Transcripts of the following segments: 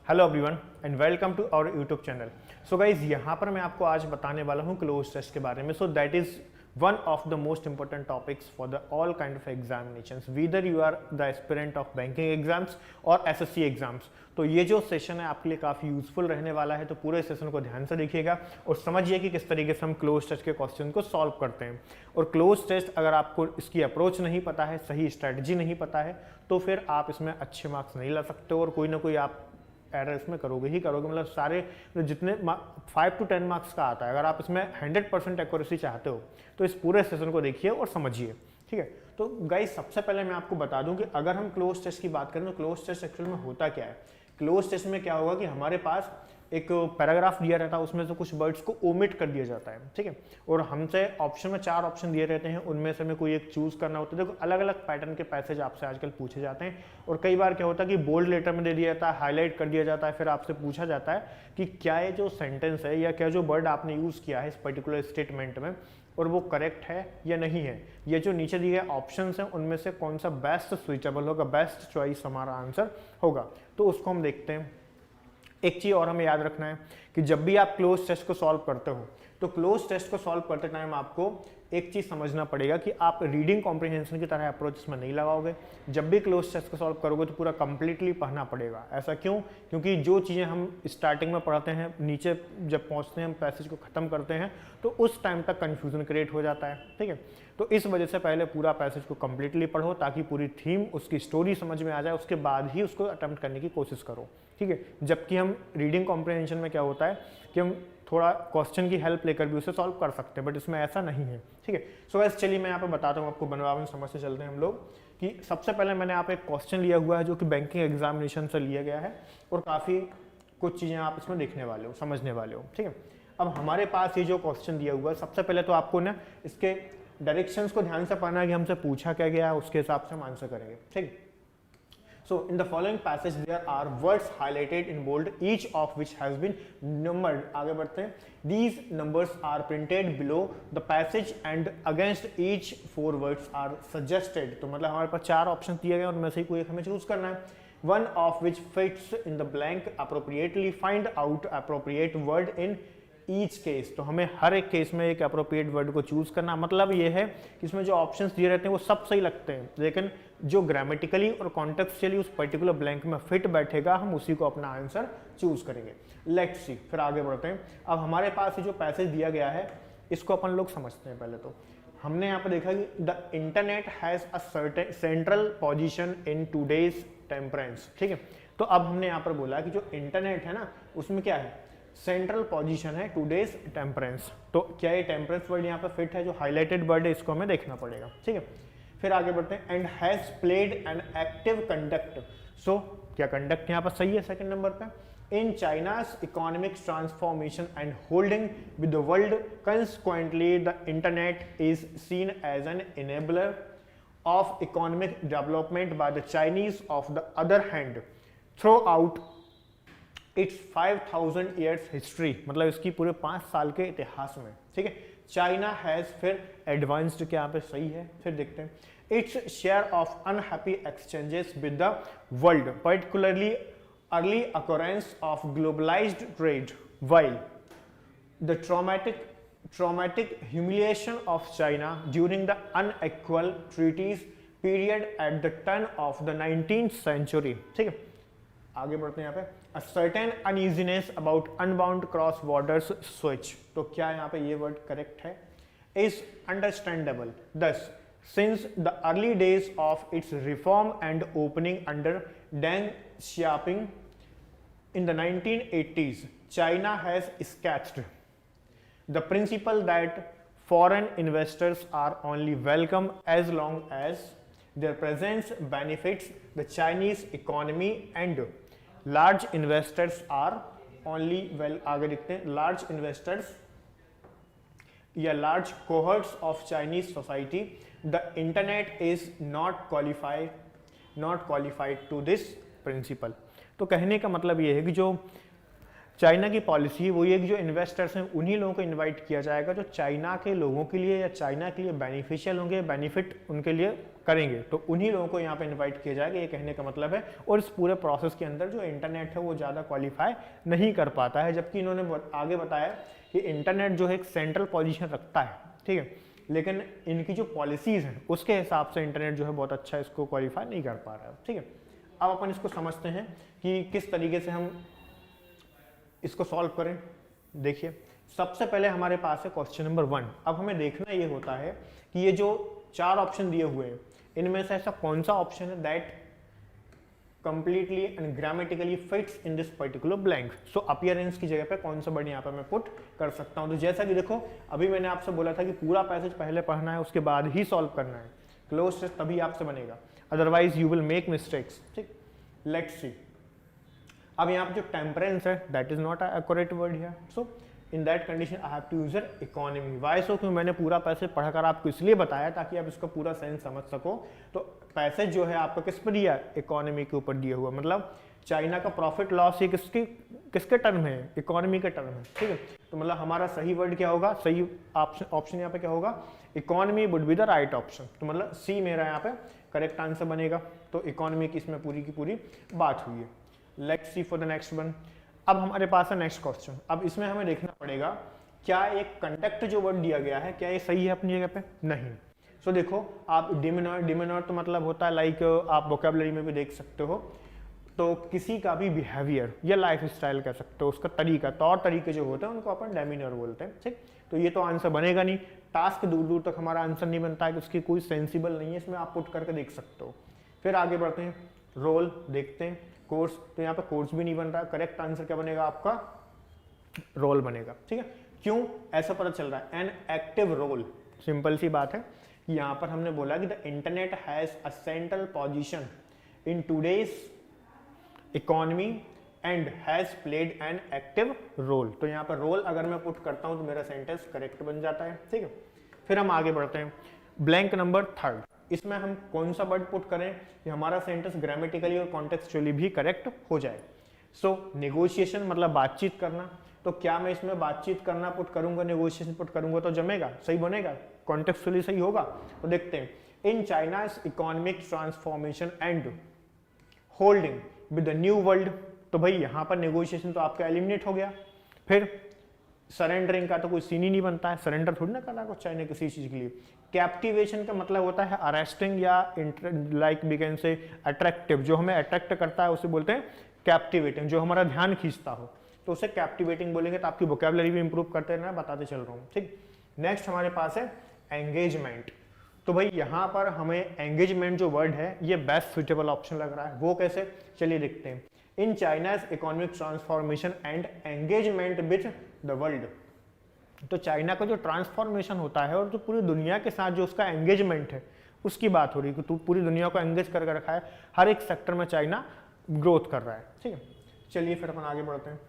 Hello everyone and welcome to our YouTube channel. So guys यहाँ पर मैं आपको आज बताने वाला हूँ क्लोज टेस्ट के बारे में। So that is one of the most important topics for the all kind of examinations whether you are the aspirant of banking exams और एसएससी एग्जाम्स। तो ये जो सेशन है आपके लिए काफ़ी यूजफुल रहने वाला है, तो पूरे सेशन को ध्यान से देखिएगा और समझिए कि किस तरीके से हम क्लोज टेस्ट के क्वेश्चन को सॉल्व करते हैं। और क्लोज टेस्ट अगर आपको इसकी अप्रोच नहीं पता है, सही स्ट्रैटेजी नहीं पता है, तो फिर आप इसमें अच्छे मार्क्स नहीं ला सकते और कोई ना कोई आप एरर इसमें करोगे ही करोगे। मतलब सारे जितने 5 to 10 मार्क्स का आता है, अगर आप इसमें 100% एक्यूरेसी चाहते हो तो इस पूरे सेशन को देखिए और समझिए, ठीक है। तो गाइस सबसे पहले मैं आपको बता दूं कि अगर हम क्लोज टेस्ट की बात करें तो क्लोज टेस्ट एक्चुअल में होता क्या है। क्लोज टेस्ट में क्या होगा कि हमारे पास एक पैराग्राफ दिया रहता है, उसमें से कुछ वर्ड्स को ओमिट कर दिया जाता है, ठीक है। और हमसे ऑप्शन में 4 ऑप्शन दिए रहते हैं, उनमें से हमें कोई एक चूज करना होता है। देखो अलग अलग पैटर्न के पैसेज आपसे आजकल पूछे जाते हैं और कई बार क्या होता है कि बोल्ड लेटर में दे दिया जाता है, हाईलाइट कर दिया जाता है, फिर आपसे पूछा जाता है कि क्या ये जो सेंटेंस है या क्या जो वर्ड आपने यूज किया है इस पर्टिकुलर स्टेटमेंट में और वो करेक्ट है या नहीं है। ये जो नीचे दिए गए ऑप्शंस हैं उनमें से कौन सा बेस्ट स्विचेबल होगा, बेस्ट चॉइस हमारा आंसर होगा। तो उसको हम देखते हैं। एक चीज और हमें याद रखना है कि जब भी आप क्लोज टेस्ट को सॉल्व करते हो तो क्लोज टेस्ट को सॉल्व करते टाइम आपको एक चीज समझना पड़ेगा कि आप रीडिंग कॉम्प्रिहेंशन की तरह अप्रोच इसमें नहीं लगाओगे। जब भी क्लोज टेस्ट को सॉल्व करोगे तो पूरा कंप्लीटली पढ़ना पड़ेगा। ऐसा क्यों? क्योंकि जो चीज़ें हम स्टार्टिंग में पढ़ते हैं, नीचे जब पहुंचते हैं हम पैसेज को खत्म करते हैं तो उस टाइम तक कंफ्यूजन क्रिएट हो जाता है, ठीक है। तो इस वजह से पहले पूरा पैसेज को कंप्लीटली पढ़ो ताकि पूरी थीम, उसकी स्टोरी समझ में आ जाए, उसके बाद ही उसको अटेम्प्ट करने की कोशिश करो, ठीक है। जबकि हम रीडिंग कॉम्प्रिहेंशन में क्या होता है कि हम थोड़ा क्वेश्चन की हेल्प लेकर भी उसे सॉल्व कर सकते हैं, बट इसमें ऐसा नहीं है, ठीक है। सो गाइस चलिए मैं यहाँ पे बताता हूँ आपको, बनवावन समझ से चलते हैं हम लोग कि सबसे पहले मैंने यहाँ पे एक क्वेश्चन लिया हुआ है जो कि बैंकिंग एग्जामिनेशन से लिया गया है और काफ़ी कुछ चीज़ें आप इसमें देखने वाले हो, समझने वाले हो, ठीक है। अब हमारे पास ये जो क्वेश्चन दिया हुआ है, सबसे पहले तो आपको ना इसके डायरेक्शंस को ध्यान से पढ़ना है कि हमसे पूछा क्या गया है, उसके हिसाब से हम आंसर करेंगे, ठीक है। So in the following passage there are words highlighted in bold, each of which has been numbered. आगे बढ़ते हैं। These numbers are printed below the passage and against each 4 words are suggested. तो मतलब हमारे पास 4 option दिए गए और उनमें से कोई एक हमें चूज करना है। One of which fits in the blank appropriately. Find out appropriate word in each case. तो हमें हर एक केस में एक अप्रोप्रिएट वर्ड को चूज करना। मतलब ये है कि इसमें जो ऑप्शंस दिए रहते हैं वो सब सही लगते हैं, लेकिन जो ग्रामेटिकली और कॉन्टेक्सचुअली उस पर्टिकुलर ब्लैंक में फिट बैठेगा हम उसी को अपना आंसर चूज करेंगे। लेट्स सी, फिर आगे बढ़ते हैं। अब हमारे पास ये जो पैसेज दिया गया है इसको अपन लोग समझते हैं। पहले तो हमने यहाँ पे देखा कि the internet has a certain central position in today's temperance, ठीक है। तो अब हमने यहाँ पर बोला कि जो इंटरनेट है ना उसमें क्या है, सेंट्रल पोजीशन है टूडेज टेम्परेंस। तो क्या ये टेम्परेंस वर्ड यहाँ पे फिट है? जो हाईलाइटेड वर्ड है इसको हमें देखना पड़ेगा, ठीक है। फिर आगे बढ़ते हैं। And has played an active conduct. So क्या कंडक्ट यहाँ पर सही है सेकंड नंबर पे। In China's economic transformation and holding with the world, consequently the internet is seen as an enabler of economic development by the Chinese. Of the other hand, throughout its 5000 years history, मतलब इसकी पूरे 5 साल के इतिहास में, ठीक है, China has, फिर एडवांस्ड क्या यहाँ पे सही है, फिर देखते हैं। Its share of unhappy exchanges with the world, particularly early occurrence of globalised trade, while the traumatic humiliation of China during the unequal treaties period at the turn of the 19th century, ठीक है। आगे बढ़ते हैं यहाँ पे। A certain uneasiness about unbound cross borders switch, तो क्या यहाँ पे ये वर्ड करेक्ट है? Is understandable. Thus, since the early days of its reform and opening under Deng Xiaoping in the 1980s, China has sketched the principle that foreign investors are only welcome as long as their presence benefits the Chinese economy and large investors are only आगे देखते हैं, large investors या large cohorts of Chinese society, the internet is not qualified to this principle। तो कहने का मतलब ये है कि जो चाइना की पॉलिसी वो ये कि जो इन्वेस्टर्स हैं उन्हीं लोगों को इनवाइट किया जाएगा जो चाइना के लोगों के लिए या चाइना के लिए बेनिफिशियल होंगे, बेनिफिट उनके लिए करेंगे, तो उन्हीं लोगों को यहाँ पे इनवाइट किया जाएगा, ये कहने का मतलब है। और इस पूरे प्रोसेस के अंदर जो इंटरनेट है वो ज़्यादा क्वालिफाई नहीं कर पाता है, जबकि इन्होंने आगे बताया कि इंटरनेट जो है एक सेंट्रल पोजिशन रखता है, ठीक है, लेकिन इनकी जो पॉलिसीज़ हैं उसके हिसाब से इंटरनेट जो है बहुत अच्छा इसको क्वालिफाई नहीं कर पा रहा है, ठीक है। अब अपन इसको समझते हैं कि किस तरीके से हम इसको सॉल्व करें। देखिए, सबसे पहले हमारे पास है क्वेश्चन नंबर 1। अब हमें देखना ये होता है कि ये जो 4 ऑप्शन दिए हुए हैं इनमें से ऐसा कौन सा ऑप्शन है that completely and grammatically fits in this particular blank. So appearance की जगह पे कौन सा वर्ड यहाँ पे मैं पुट कर सकता हूँ। तो जैसा कि देखो, अभी मैंने आपसे बोला था कि पूरा पैसेज पहले पढ़ना है, उसके बाद ही सॉल्व करना है, क्लोज टेस्ट तभी आपसे बनेगा, otherwise you will make mistakes, ठीक। लेट्स सी, अब यहाँ पे जो टेम्परेंस है that is not accurate word here, so in that condition I have to use economy. Why so, क्यों मैंने पूरा पैसेज पढ़कर आपको इसलिए बताया ताकि आप इसका पूरा सेंस समझ सको। तो पैसेज जो है आपको किस पर दिया, इकोनॉमी के ऊपर दिया हुआ, मतलब चाइना का प्रॉफिट लॉस ये किसके टर्म है, इकोनॉमी के टर्म है, ठीक है। तो मतलब हमारा सही वर्ड क्या होगा, सही ऑप्शन यहाँ पे क्या होगा, economy would be the right option. तो मतलब सी मेरा यहाँ पे करेक्ट आंसर बनेगा। तो इकोनॉमी की इसमें पूरी की पूरी बात हुई है। Let's see for the next one. अब हमारे पास है नेक्स्ट क्वेश्चन। अब इसमें हमें देखना पड़ेगा क्या एक कंडक्ट जो वर्ड दिया गया है क्या ये सही है अपनी जगह पे, नहीं। सो देखो, आप डिमिनोर तो मतलब होता है लाइक आप वोकैबुलरी में भी देख सकते हो, तो किसी का भी बिहेवियर या लाइफ स्टाइल कह सकते हो, उसका तरीका, तौर तरीके जो होते हैं उनको अपन डेमिनर बोलते हैं, ठीक। तो ये तो आंसर बनेगा नहीं, टास्क दूर दूर तक हमारा आंसर नहीं बनता है कि उसकी कोई सेंसिबल नहीं है, इसमें आप पुट करके देख सकते हो। फिर आगे बढ़ते हैं, रोल देखते हैं, कोर्स, तो यहाँ पे कोर्स भी नहीं बन रहा, करेक्ट आंसर क्या बनेगा आपका, रोल बनेगा, ठीक है। क्यों ऐसा पता चल रहा है, एन एक्टिव रोल, सिंपल सी बात है कि यहाँ पर हमने बोला कि the internet has a central position in today's economy and has played an active role. तो यहाँ पर रोल अगर मैं पुट करता हूँ तो मेरा सेंटेंस करेक्ट बन जाता है, ठीक है। फिर हम आगे बढ़ते हैं, ब्लैंक नंबर 3, इसमें हम कौन सा वर्ड पुट करें कि हमारा सेंटेंस ग्रामेटिकली और कॉन्टेक्सचुअली भी करेक्ट हो जाए। सो नेगोशिएशन मतलब बातचीत करना, तो क्या मैं इसमें बातचीत करना पुट करूंगा, नेगोशिएशन पुट करूंगा तो जमेगा, सही बनेगा, कॉन्टेक्सचुअली सही होगा। तो देखते हैं, in China's economic transformation and holding with the new world, तो भाई यहाँ पर नेगोशिएशन तो आपका एलिमिनेट हो गया। फिर सरेंडरिंग का तो कोई सीन ही नहीं बनता है, सरेंडर थोड़ी ना करना कुछ चाइना किसी चीज के लिए। कैप्टिवेशन का मतलब होता है अरेस्टिंग या like we can say attractive, जो हमें अट्रैक्ट करता है उसे बोलते हैं कैप्टिवेटिंग, जो हमारा ध्यान खींचता हो तो उसे कैप्टिवेटिंग बोलेंगे। तो आपकी वोकैबुलरी भी इंप्रूव करते रहना, बताते चल रहा हूँ, ठीक। नेक्स्ट हमारे पास है एंगेजमेंट। तो भाई यहाँ पर हमें एंगेजमेंट जो वर्ड है ये बेस्ट सुटेबल ऑप्शन लग रहा है, वो कैसे, चलिए देखते हैं। In China's economic transformation and engagement with the world, तो चाइना का जो ट्रांसफॉर्मेशन होता है और जो पूरी दुनिया के साथ जो उसका एंगेजमेंट है उसकी बात हो रही है कि तू पूरी दुनिया को एंगेज करके रखा है, हर एक सेक्टर में चाइना ग्रोथ कर रहा है, ठीक है। चलिए फिर अपन आगे बढ़ते हैं।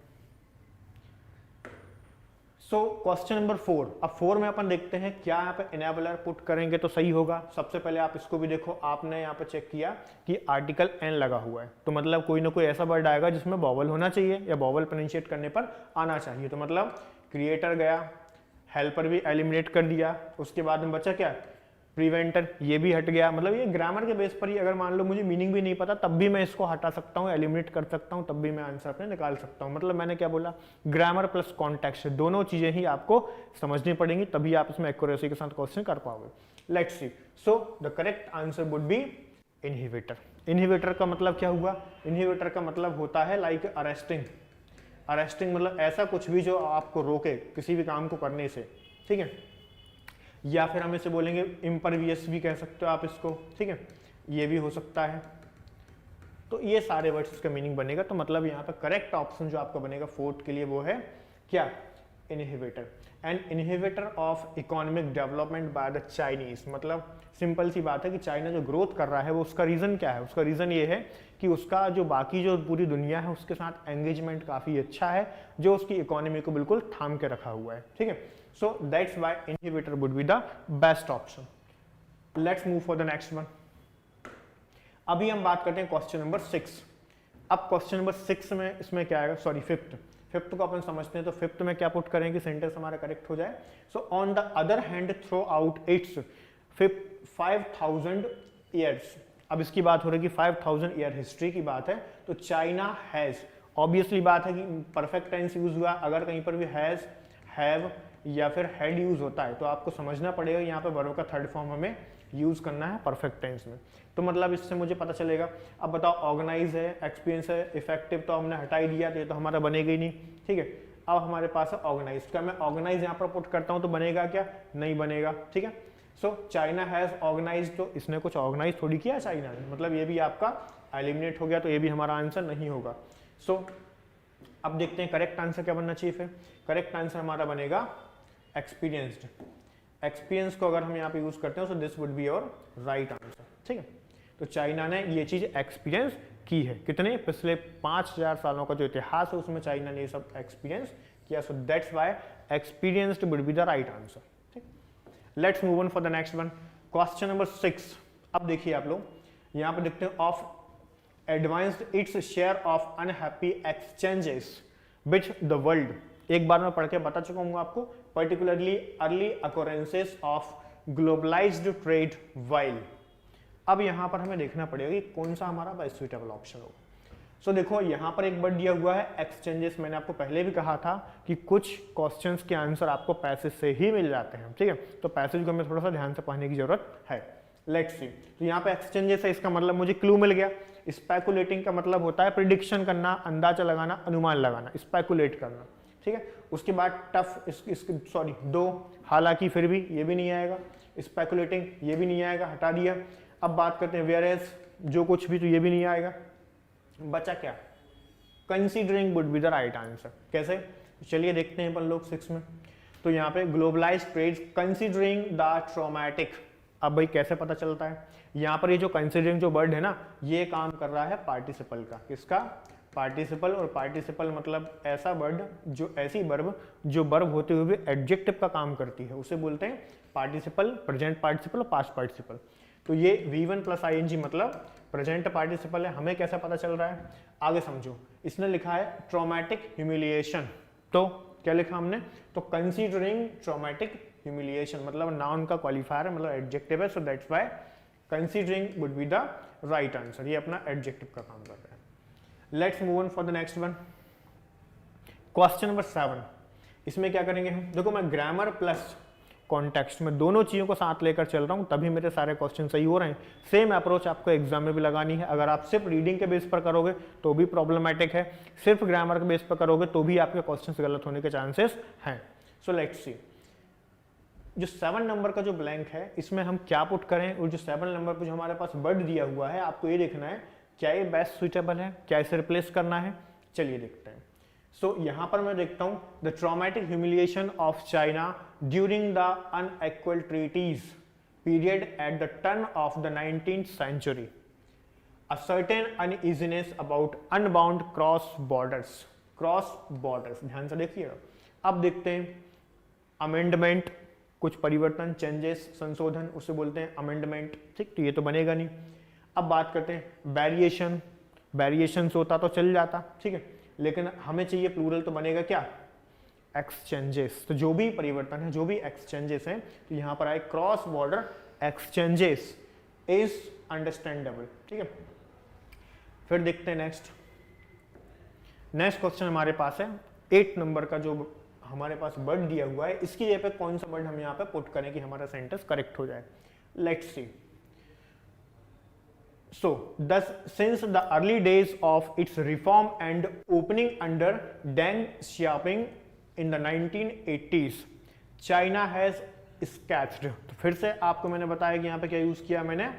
सो क्वेश्चन नंबर 4, अब 4 में अपन देखते हैं क्या यहाँ पे इनेबलर पुट करेंगे तो सही होगा। सबसे पहले आप इसको भी देखो, आपने यहाँ पे चेक किया कि आर्टिकल एन लगा हुआ है, तो मतलब कोई ना कोई ऐसा वर्ड आएगा जिसमें वॉवल होना चाहिए या वॉवल प्रोनाउंशिएट करने पर आना चाहिए। तो मतलब क्रिएटर गया, हेल्पर भी एलिमिनेट कर दिया, उसके बाद में बचा क्या, प्रिवेंटर, ये भी हट गया। मतलब ये ग्रामर के बेस पर ही, अगर मान लो मुझे मीनिंग भी नहीं पता तब भी मैं इसको हटा सकता हूँ, एलिमिनेट कर सकता हूँ, तब भी मैं आंसर अपने निकाल सकता हूँ। मतलब मैंने क्या बोला, ग्रामर प्लस कॉन्टेक्स्ट दोनों चीजें ही आपको समझनी पड़ेंगी, तभी आप इसमें एक्यूरेसी के साथ क्वेश्चन कर पाओगे। Let's see, so the correct answer would be inhibitor. Inhibitor का मतलब क्या हुआ, इनहिबिटर का मतलब होता है लाइक अरेस्टिंग। अरेस्टिंग मतलब ऐसा कुछ भी जो आपको रोके किसी भी काम को करने से, ठीक है। या फिर हम इसे बोलेंगे इम्परवियस भी कह सकते हो आप इसको, ठीक है, ये भी हो सकता है। तो ये सारे वर्ड्स इसका मीनिंग बनेगा। तो मतलब यहाँ पे करेक्ट ऑप्शन जो आपका बनेगा 4 के लिए वो है क्या, inhibitor. An inhibitor of economic development by the Chinese, मतलब सिंपल सी बात है कि चाइना जो ग्रोथ कर रहा है वो उसका रीजन क्या है, उसका रीजन ये है कि उसका जो बाकी जो पूरी दुनिया है उसके साथ एंगेजमेंट काफी अच्छा है, जो उसकी इकोनॉमी को बिल्कुल थाम के रखा हुआ है, ठीक है। सो that's why inhibitor would be the best option. Let's move for the next one. अभी हम बात करते हैं क्वेश्चन नंबर 6। अब क्वेश्चन नंबर 6 में इसमें क्या आएगा, सॉरी 5th फिफ्थ को अपन समझते हैं, तो फिफ्थ में क्या पुट करेंगे सेंटेंस हमारा करेक्ट हो जाए। So on the other hand throughout its 5000 years. अब इसकी बात हो रही है कि 5000 ईयर हिस्ट्री की बात है, तो चाइना हैज, ऑब्वियसली बात है कि परफेक्ट टेंस यूज हुआ, अगर कहीं पर भी हैज, हैव या फिर हैड यूज होता है तो आपको समझना पड़ेगा यहाँ पे वर्ब का थर्ड फॉर्म हमें यूज करना है परफेक्ट टेंस में। तो मतलब इससे मुझे पता चलेगा। अब बताओ ऑर्गेनाइज है, एक्सपीरियंस है, इफेक्टिव तो हमने हटा ही दिया, तो ये तो हमारा बनेगा ही नहीं, ठीक है। अब हमारे पास है ऑर्गेनाइज, क्या मैं ऑर्गेनाइज यहाँ पर पुट करता हूँ तो बनेगा क्या, नहीं बनेगा, ठीक है। सो चाइना हैज ऑर्गेनाइज, तो इसने कुछ ऑर्गेनाइज थोड़ी किया चाइना ने, मतलब ये भी आपका एलिमिनेट हो गया, तो ये भी हमारा आंसर नहीं होगा। सो अब देखते हैं करेक्ट आंसर क्या बनना चाहिए। फिर करेक्ट आंसर हमारा बनेगा एक्सपीरियंस्ड। एक्सपीरियंस को अगर हम यहाँ पे यूज करते हैं, so this would be your right answer, ठीक है। तो चाइना ने ये चीज एक्सपीरियंस की है, कितने, पिछले 5000 सालों का जो इतिहास है उसमें चाइना ने ये सब एक्सपीरियंस किया। So that's why experienced would be the right answer, ठीक। Let's move on for the next one, question number 6। अब देखिए आप लोग यहाँ पे देखते हैं, of advanced its share of unhappy exchanges which the world. एक बार मैं पढ़ के बता चुका हूँ आपको, particularly early occurrences of globalised trade while. अब यहाँ पर हमें देखना पड़ेगा कि कौन सा हमारा बेस्ट सुइटेबल ऑप्शन होगा। सो देखो यहाँ पर एक वर्ड दिया हुआ है एक्सचेंजेस। मैंने आपको पहले भी कहा था कि कुछ क्वेश्चंस के आंसर आपको पैसेज से ही मिल जाते हैं, ठीक है। तो पैसेज को हमें थोड़ा सा ध्यान से पढ़ने की जरूरत है। लेट्स सी, तो यहाँ पे एक्सचेंजेस है, इसका मतलब मुझे क्लू मिल गया। स्पेकुलेटिंग का मतलब होता है प्रिडिक्शन करना, अंदाजा लगाना, अनुमान लगाना, स्पेकुलेट करना, ठीक है। उसके बाद टफ, सॉरी दो, हालांकि, फिर भी, ये भी नहीं आएगा। स्पेकुलेटिंग ये भी नहीं आएगा, हटा दिया। अब बात करते हैं वेयर एज, जो कुछ भी, तो ये भी नहीं आएगा। बचा क्या, considering would be the right answer. कैसे, चलिए देखते हैं अपन लोग 6 में। तो यहाँ पे globalised trade considering the traumatic. अब भाई कैसे पता चलता है, यहाँ पर ये जो कंसीडरिंग जो वर्ड है ना, ये काम कर रहा है पार्टिसिपल का। किसका, पार्टिसिपल। और पार्टिसिपल मतलब ऐसा वर्ड जो, ऐसी वर्ब जो वर्ब होते हुए भी एडजेक्टिव का काम करती है, उसे बोलते हैं पार्टिसिपल, प्रेजेंट पार्टिसिपल और पास्ट पार्टिसिपल। तो ये V1 + ing मतलब प्रेजेंट पार्टिसिपल है। हमें कैसा पता चल रहा है, आगे समझो। इसने लिखा है ट्रॉमेटिक ह्यूमिलिएशन, तो क्या लिखा हमने, तो कंसीडरिंग ट्रॉमेटिक ह्यूमिलिएशन मतलब नाउन का क्वालिफायर है, मतलब एडजेक्टिव है। सो that's why considering would be the right answer. ये अपना एडजेक्टिव का काम कर रहा है। Let's move on for the next one, question number 7। इसमें क्या करेंगे हम, देखो मैं ग्रामर प्लस कॉन्टेक्स्ट में दोनों चीजों को साथ लेकर चल रहा हूं, तभी मेरे सारे क्वेश्चन सही हो रहे हैं। सेम अप्रोच आपको एग्जाम में भी लगानी है। अगर आप सिर्फ रीडिंग के बेस पर करोगे तो भी प्रॉब्लमेटिक है, सिर्फ ग्रामर के बेस पर करोगे तो भी आपके क्वेश्चन गलत होने के चांसेस हैं। सो लेट्स सी, जो 7 नंबर का जो ब्लैंक है इसमें हम क्या पुट करें, और जो 7 नंबर पर जो हमारे पास वर्ड दिया हुआ है, आपको ये देखना है क्या ये बेस्ट सुइटेबल है, क्या इसे रिप्लेस करना है। चलिए देखते हैं। सो यहां पर मैं देखता हूं, the traumatic humiliation of China during the unequal treaties period at the turn of the 19th century, a certain uneasiness about unbound cross borders। ध्यान से देखिएगा। अब देखते हैं अमेंडमेंट, कुछ परिवर्तन, चेंजेस, संशोधन, उसे बोलते हैं अमेंडमेंट, ठीक। तो ये तो बनेगा नहीं। अब बात करते हैं वेरिएशन, वेरिएशंस होता तो चल जाता, ठीक है, लेकिन हमें चाहिए प्लूरल, तो बनेगा क्या, एक्सचेंजेस। तो जो भी परिवर्तन है, जो भी एक्सचेंजेस हैं, तो यहां पर आए cross border exchanges is understandable, ठीक है। फिर देखते हैं नेक्स्ट क्वेश्चन हमारे पास है 8 नंबर का, जो हमारे पास वर्ड दिया हुआ है, इसकी जगह पे कौन सा वर्ड हम यहाँ पे पुट करें कि हमारा सेंटेंस करेक्ट हो जाए। Let's see. So, thus, since the early days of its reform and opening under Deng Xiaoping in the 1980s, China has scathed। तो फिर से आपको मैंने बताया कि यहाँ पे क्या यूज किया, मैंने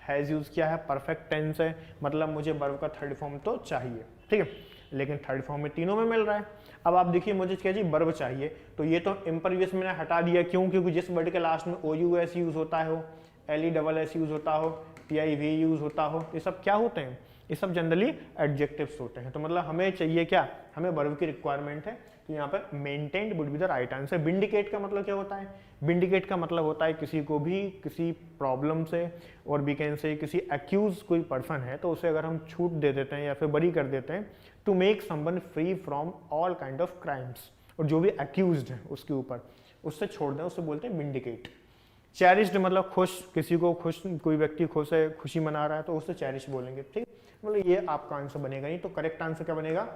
हैज यूज किया है, परफेक्ट टेंस है, मतलब मुझे वर्ब का थर्ड फॉर्म तो चाहिए, ठीक है, लेकिन थर्ड फॉर्म में तीनों में मिल रहा है। अब आप देखिए मुझे क्या जी वर्ब चाहिए, तो ये तो इम्परवियस मैंने हटा दिया, क्यों, क्योंकि जिस वर्ड के लास्ट में OUS यूज होता है, LESS यूज होता हो, PIV यूज होता हो, ये सब क्या होते हैं, ये सब जनरली एडजेक्टिव्स होते हैं। तो मतलब हमें चाहिए क्या, हमें वर्ब की रिक्वायरमेंट है, तो यहाँ पर maintained would be the right answer. Vindicate का मतलब क्या होता है, विंडिकेट का मतलब होता है किसी को भी किसी प्रॉब्लम से, और वी कैन से किसी एक्यूज कोई पर्सन है तो उसे अगर हम छूट दे देते हैं या फिर बरी कर देते हैं to make someone free from all kind of crimes, और जो भी एक्यूज्ड है उसके ऊपर उससे छोड़ दें, उससे बोलते हैं विंडिकेट। चेरिश्ड मतलब खुश, किसी को खुश, कोई व्यक्ति खुश है, खुशी मना रहा है तो उससे चेरिश बोलेंगे, ठीक। मतलब ये आपका आंसर बनेगा नहीं। तो करेक्ट आंसर क्या बनेगा,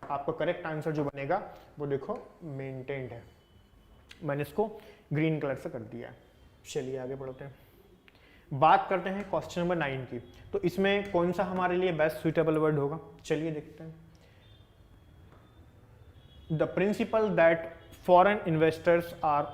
आपका करेक्ट आंसर जो बनेगा वो देखो मेंटेन्ड है। मैंने इसको ग्रीन कलर से कर दिया है। चलिए आगे बढ़ते हैं, बात करते हैं क्वेश्चन नंबर 9 की। तो इसमें कौन सा हमारे लिए बेस्ट सुइटेबल वर्ड होगा, चलिए देखते हैं। The principle that foreign investors are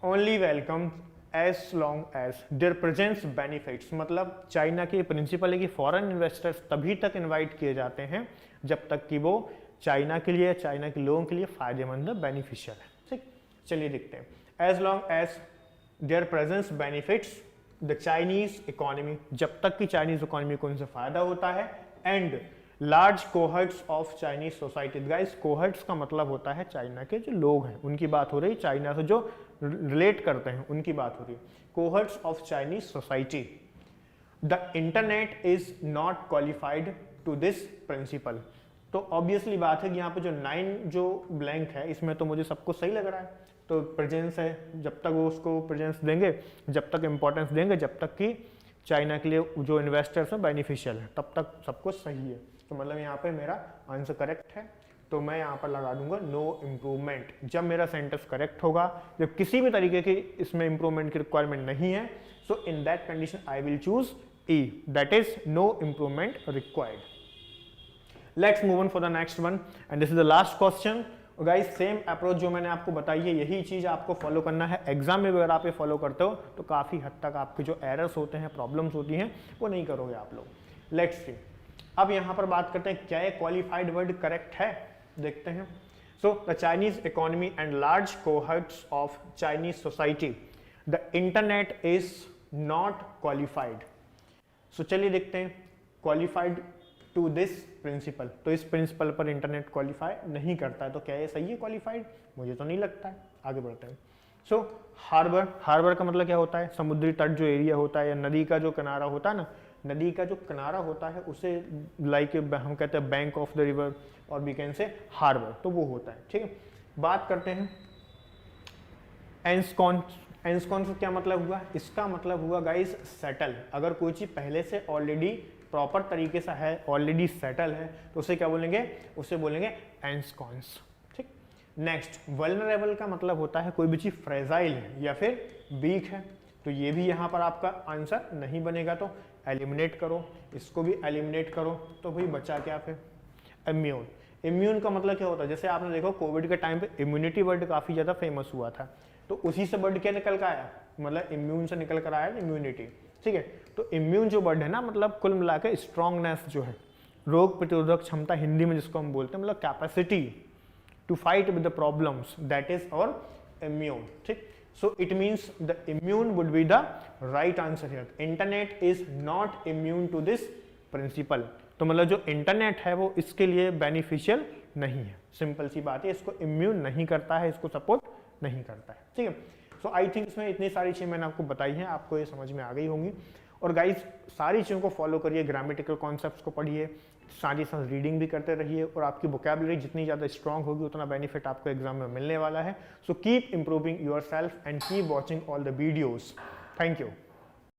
only welcome as long as their presence benefits, मतलब चाइना की प्रिंसिपल है कि फॉरेन इन्वेस्टर्स तभी तक इनवाइट किए जाते हैं जब तक कि वो चाइना के लिए, चाइना के लोगों के लिए फायदेमंद, बेनिफिशियल है, ठीक। चलिए देखते हैं, as long as their presence benefits the Chinese economy, जब तक कि चाइनीज इकोनॉमी को उनसे फायदा होता है, and large cohorts of Chinese society. Guys cohorts का मतलब होता है चाइना के जो लोग हैं उनकी बात हो रही, चाइना से जो रिलेट करते हैं उनकी बात हो रही। Cohorts of Chinese society, the internet is not qualified to this principle. तो ऑब्वियसली बात है कि यहाँ पे जो 9 जो ब्लैंक है इसमें तो मुझे सब कुछ सही लग रहा है। तो प्रेजेंस है, जब तक वो उसको प्रेजेंस देंगे, जब तक इंपॉर्टेंस देंगे, जब तक कि चाइना के लिए जो इन्वेस्टर्स हैं बेनिफिशियल है, तब तक सब कुछ सही है। तो मतलब यहाँ पे मेरा आंसर करेक्ट है, तो मैं यहाँ पर लगा दूंगा नो इम्प्रूवमेंट। जब मेरा सेंटेंस करेक्ट होगा, जब किसी भी तरीके की इसमें इंप्रूवमेंट की रिक्वायरमेंट नहीं है, so in that condition I will choose E, that is no improvement required. Let's move on for the next one and this is the last question. Guys same approach जो मैंने आपको बताई है यही चीज आपको फॉलो करना है। एग्जाम में अगर आप ये फॉलो करते हो तो काफी हद तक आपके जो एरर्स होते हैं, प्रॉब्लम्स होती हैं, वो नहीं करोगे आप लोग। लेट्स सी, अब यहां पर बात करते हैं क्या ये क्वालिफाइड वर्ड करेक्ट है, देखते हैं। So the Chinese economy and large cohorts of Chinese society, the internet is not qualified. So चलिए देखते हैं, क्वालिफाइड टू दिस प्रिंसिपल, तो इस प्रिंसिपल पर इंटरनेट क्वालिफाई नहीं करता है। तो क्या ये सही है क्वालिफाइड, मुझे तो नहीं लगता है। आगे बढ़ते हैं। सो हार्बर, हार्बर का मतलब क्या होता है, समुद्री तट जो एरिया होता है या नदी का जो किनारा होता है ना, नदी का जो किनारा होता है उसे लाइक हम कहते हैं बैंक ऑफ द रिवर और वी कैन से हार्बर, तो वो होता है, ठीक है। बात करते हैं एंस्कॉन। एंस्कॉन से क्या मतलब हुआ, इसका मतलब हुआ गाइस सेटल। अगर कोई चीज पहले से ऑलरेडी प्रॉपर तरीके से है, ऑलरेडी सेटल है, तो उसे क्या बोलेंगे, उसे बोलेंगे एंस्कॉन्स, ठीक। नेक्स्ट, वल्नरेबल का मतलब होता है कोई भी चीज फ्रेजाइल है या फिर वीक है, तो ये भी यहाँ पर आपका आंसर नहीं बनेगा, तो एलिमिनेट करो, इसको भी एलिमिनेट करो। तो भाई बचा क्या फिर, इम्यून। इम्यून का मतलब क्या होता है, जैसे आपने देखो कोविड के टाइम पे इम्यूनिटी वर्ड काफी ज्यादा फेमस हुआ था, तो उसी से वर्ड क्या निकल कर आया, मतलब इम्यून से निकल कर आया इम्यूनिटी, ठीक है। तो इम्यून जो वर्ड है ना, मतलब कुल मिला के स्ट्रॉन्गनेस जो है, रोग प्रतिरोधक क्षमता हिंदी में जिसको हम बोलते हैं, मतलब capacity to fight with the problems, that is our immune, ठीक। So it means the immune would be the right answer here. Internet is not immune to this principle. तो मतलब जो इंटरनेट है वो इसके लिए बेनिफिशियल नहीं है, सिंपल सी बात है, इसको इम्यून नहीं करता है, इसको सपोर्ट नहीं करता है, ठीक है। सो आई थिंक इसमें इतनी सारी चीजें मैंने आपको बताई हैं, आपको ये समझ में आ गई होंगी। और गाइज सारी चीज़ों को फॉलो करिए, ग्रामेटिकल कॉन्सेप्ट्स को पढ़िए, साथ ही साथ रीडिंग भी करते रहिए, और आपकी वोकैबुलरी जितनी ज़्यादा स्ट्रांग होगी उतना बेनिफिट आपको एग्जाम में मिलने वाला है। So keep improving your self and keep watching all the videos. Thank you.